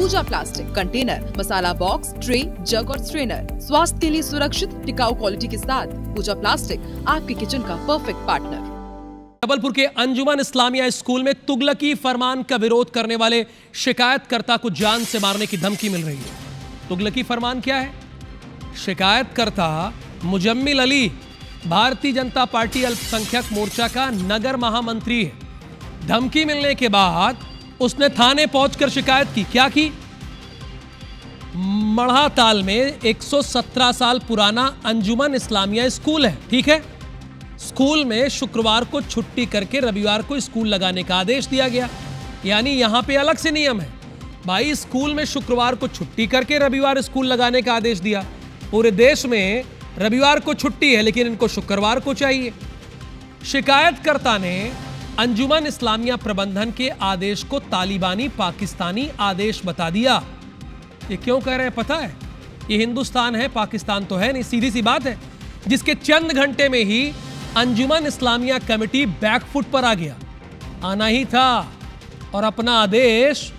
पूजा plastic container, मसाला box, tray, जग और strainer. स्वास्थ्य के लिए सुरक्षित टिकाऊ क्वालिटी के साथ पूजा प्लास्टिक आपके किचन का परफेक्ट पार्टनर। जबलपुर के अंजुमन इस्लामिया स्कूल में तुगलकी फरमान का विरोध करने वाले शिकायतकर्ता को जान से मारने की धमकी मिल रही है। तुगलकी फरमान क्या है? शिकायतकर्ता मुजम्मिल अली भारतीय जनता पार्टी अल्पसंख्यक मोर्चा का नगर महामंत्री है। धमकी मिलने के बाद उसने थाने पहुंचकर शिकायत की। क्या की? मढ़ाताल में 117 साल पुराना अंजुमन इस्लामिया स्कूल है, ठीक है। स्कूल में शुक्रवार को छुट्टी करके रविवार को स्कूल लगाने का आदेश दिया गया। यानी यहां पे अलग से नियम है भाई, स्कूल में शुक्रवार को छुट्टी करके रविवार स्कूल लगाने का आदेश दिया। पूरे देश में रविवार को छुट्टी है लेकिन इनको शुक्रवार को चाहिए। शिकायतकर्ता ने अंजुमन इस्लामिया प्रबंधन के आदेश को तालिबानी पाकिस्तानी आदेश बता दिया। ये क्यों कह रहे हैं पता है? ये हिंदुस्तान है, पाकिस्तान तो है नहीं, सीधी सी बात है। जिसके चंद घंटे में ही अंजुमन इस्लामिया कमेटी बैकफुट पर आ गया। आना ही था और अपना आदेश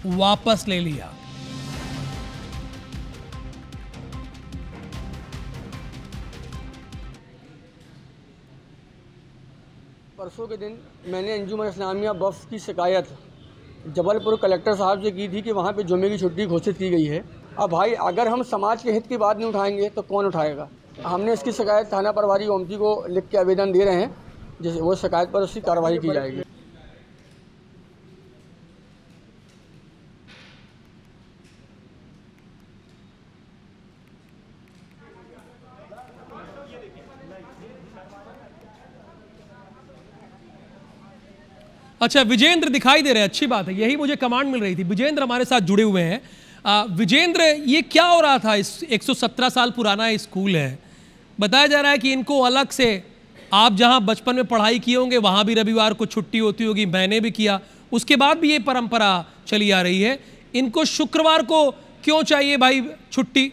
वापस ले लिया। परसों के दिन मैंने अंजुमन इस्लामिया वक्फ की शिकायत जबलपुर कलेक्टर साहब से की थी कि वहाँ पे जुम्मे की छुट्टी घोषित की गई है। अब भाई अगर हम समाज के हित की बात नहीं उठाएंगे तो कौन उठाएगा? हमने इसकी शिकायत थाना प्रभारी ओमती को लिख के आवेदन दे रहे हैं, जिस वो शिकायत पर उसकी कार्रवाई की जाएगी। अच्छा, विजेंद्र दिखाई दे रहे हैं, अच्छी बात है, यही मुझे कमांड मिल रही थी। विजेंद्र हमारे साथ जुड़े हुए हैं। विजेंद्र, ये क्या हो रहा था? इस 117 साल पुराना स्कूल है, बताया जा रहा है कि इनको अलग से, आप जहां बचपन में पढ़ाई किए होंगे वहां भी रविवार को छुट्टी होती होगी, मैंने भी किया, उसके बाद भी ये परंपरा चली आ रही है। इनको शुक्रवार को क्यों चाहिए भाई छुट्टी?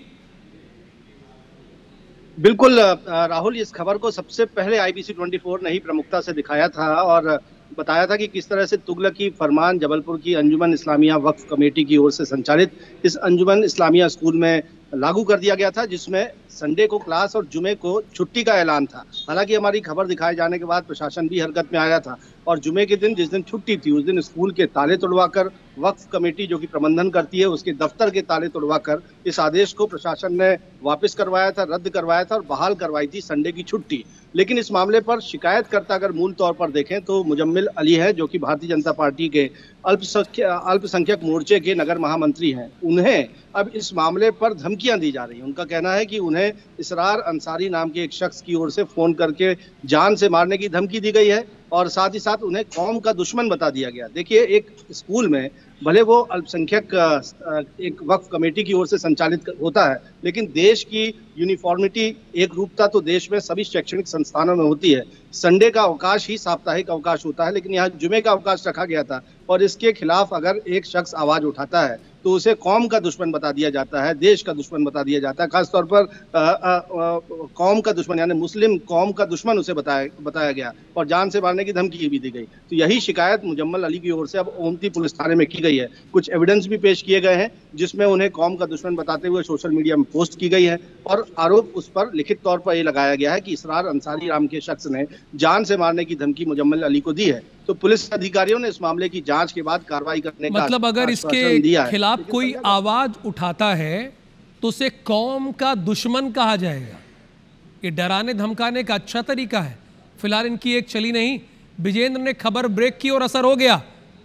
बिल्कुल राहुल, इस खबर को सबसे पहले IBC 24 ने ही प्रमुखता से दिखाया था और बताया था कि किस तरह से तुगलकी फरमान जबलपुर की अंजुमन इस्लामिया वक्फ कमेटी की ओर से संचालित इस अंजुमन इस्लामिया स्कूल में लागू कर दिया गया था, जिसमें संडे को क्लास और जुमे को छुट्टी का ऐलान था। हालांकि हमारी खबर दिखाए जाने के बाद प्रशासन भी हरकत में आया था और जुमे के दिन, जिस दिन छुट्टी थी, उस दिन स्कूल के ताले तोड़वाकर वक्फ कमेटी जो कि प्रबंधन करती है उसके दफ्तर के ताले तोड़वाकर इस आदेश को प्रशासन ने वापस करवाया था, रद्द करवाया था और बहाल करवाई थी संडे की छुट्टी। लेकिन इस मामले पर शिकायतकर्ता अगर मूल तौर पर देखें तो मुजम्मिल अली है, जो कि भारतीय जनता पार्टी के अल्पसंख्यक मोर्चे के नगर महामंत्री हैं। उन्हें अब इस मामले पर धमकियां दी जा रही हैं। उनका कहना है कि उन्हें इसरार अंसारी नाम के एक शख्स की ओर से फोन करके जान से मारने की धमकी दी गई है और साथ ही साथ उन्हें कौम का दुश्मन बता दिया गया। देखिए, एक स्कूल में भले वो अल्पसंख्यक एक वक्फ कमेटी की ओर से संचालित होता है, लेकिन देश की यूनिफॉर्मिटी, एक रूपता तो देश में सभी शैक्षणिक संस्थानों में होती है। संडे का अवकाश ही साप्ताहिक अवकाश होता है, लेकिन यहाँ जुमे का अवकाश रखा गया था और इसके खिलाफ अगर एक शख्स आवाज उठाता है तो उसे कौम का दुश्मन बता दिया जाता है, देश का दुश्मन बता दिया जाता है। खासतौर पर कौम का दुश्मन यानी मुस्लिम कौम का दुश्मन उसे बताया गया और जान से मारने की धमकी भी दी गई। तो यही शिकायत मुजम्मिल अली की ओर से अब ओमती पुलिस थाने में की गई है। कुछ एविडेंस भी पेश किए गए हैं जिसमें उन्हें कौम का दुश्मन बताते हुए सोशल मीडिया में पोस्ट की गई है और आरोप उस पर लिखित तौर पर यह लगाया गया है कि इसरार अंसारी नाम के शख्स ने जान से मारने की धमकी मुजम्मिल अली को दी है। तो पुलिस अधिकारियों ने इस मामले की जांच के बाद कार्रवाई करने का मतलब अगर इसके खिलाफ कोई आवाज उठाता है तो उसे कौम का दुश्मन कहा जाएगा। ये डराने धमकाने का अच्छा तरीका है। फिलहाल इनकी एक चली नहीं। विजेंद्र ने खबर ब्रेक की और असर हो गया।